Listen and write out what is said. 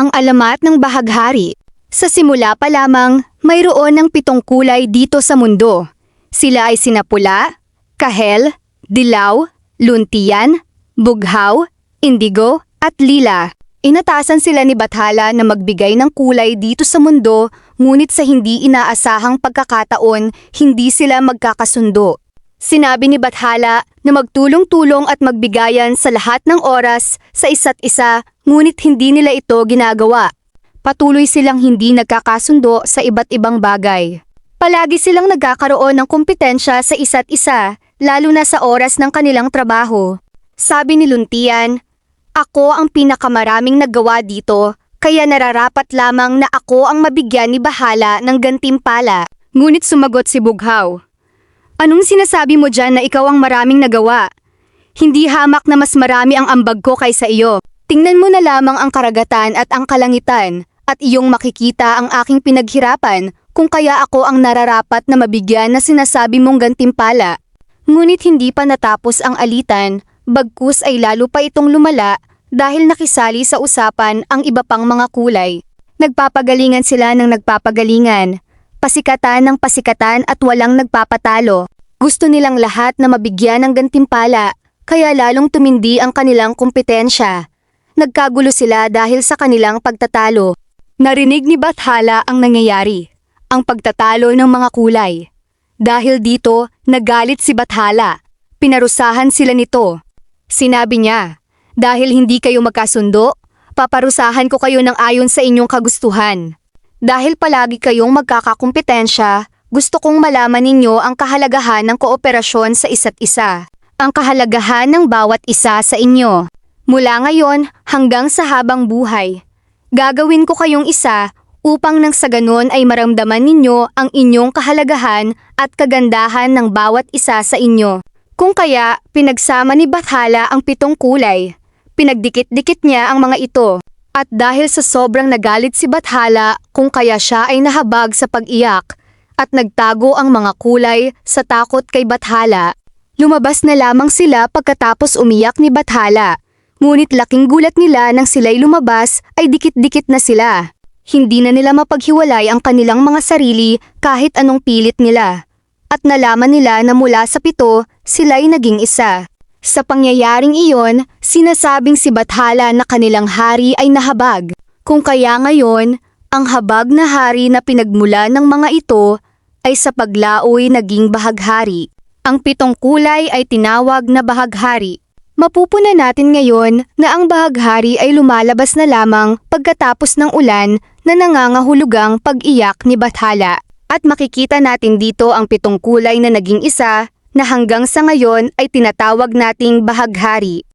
Ang alamat ng bahaghari. Sa simula pa lamang, mayroon ng 7 kulay dito sa mundo. Sila ay sinapula, kahel, dilaw, luntian, bughaw, indigo, at lila. Inatasan sila ni Bathala na magbigay ng kulay dito sa mundo, ngunit sa hindi inaasahang pagkakataon, hindi sila magkakasundo. Sinabi ni Bathala na magtulong-tulong at magbigayan sa lahat ng oras sa isa't isa, ngunit hindi nila ito ginagawa. Patuloy silang hindi nagkakasundo sa iba't ibang bagay. Palagi silang nagkakaroon ng kompetensya sa isa't isa, lalo na sa oras ng kanilang trabaho. Sabi ni Luntian, "Ako ang pinakamaraming naggawa dito, kaya nararapat lamang na ako ang mabigyan ni Bahala ng gantimpala." Ngunit sumagot si Bughaw, "Anong sinasabi mo dyan na ikaw ang maraming nagawa? Hindi hamak na mas marami ang ambag ko kaysa iyo. Tingnan mo na lamang ang karagatan at ang kalangitan, at iyong makikita ang aking pinaghirapan kung kaya ako ang nararapat na mabigyan na sinasabi mong gantimpala." Ngunit hindi pa natapos ang alitan, bagkus ay lalo pa itong lumala dahil nakisali sa usapan ang iba pang mga kulay. Nagpapagalingan sila ng nagpapagalingan, pasikatan ng pasikatan at walang nagpapatalo. Gusto nilang lahat na mabigyan ng gantimpala, kaya lalong tumindi ang kanilang kompetensya. Nagkagulo sila dahil sa kanilang pagtatalo. Narinig ni Bathala ang nangyayari, ang pagtatalo ng mga kulay. Dahil dito, nagalit si Bathala. Pinarusahan sila nito. Sinabi niya, "Dahil hindi kayo magkasundo, paparusahan ko kayo ng ayon sa inyong kagustuhan. Dahil palagi kayong magkakakumpetensya, gusto kong malaman ninyo ang kahalagahan ng kooperasyon sa isa't isa. Ang kahalagahan ng bawat isa sa inyo. Mula ngayon hanggang sa habang buhay. Gagawin ko kayong isa upang nang sa ganon ay maramdaman ninyo ang inyong kahalagahan at kagandahan ng bawat isa sa inyo." Kung kaya, pinagsama ni Bathala ang 7 kulay. Pinagdikit-dikit niya ang mga ito. At dahil sa sobrang nagalit si Bathala kung kaya siya ay nahabag sa pag-iyak at nagtago ang mga kulay sa takot kay Bathala. Lumabas na lamang sila pagkatapos umiyak ni Bathala. Ngunit laking gulat nila nang sila'y lumabas ay dikit-dikit na sila. Hindi na nila mapaghiwalay ang kanilang mga sarili kahit anong pilit nila. At nalaman nila na mula sa 7, sila'y naging isa. Sa pangyayaring iyon, sinasabing si Bathala na kanilang hari ay nahabag. Kung kaya ngayon, ang habag na hari na pinagmula ng mga ito ay sa paglaoy naging bahaghari. Ang 7 kulay ay tinawag na bahaghari. Mapupuna natin ngayon na ang bahaghari ay lumalabas na lamang pagkatapos ng ulan na nangangahulugang pag-iyak ni Bathala. At makikita natin dito ang 7 kulay na naging isa na hanggang sa ngayon ay tinatawag nating bahaghari.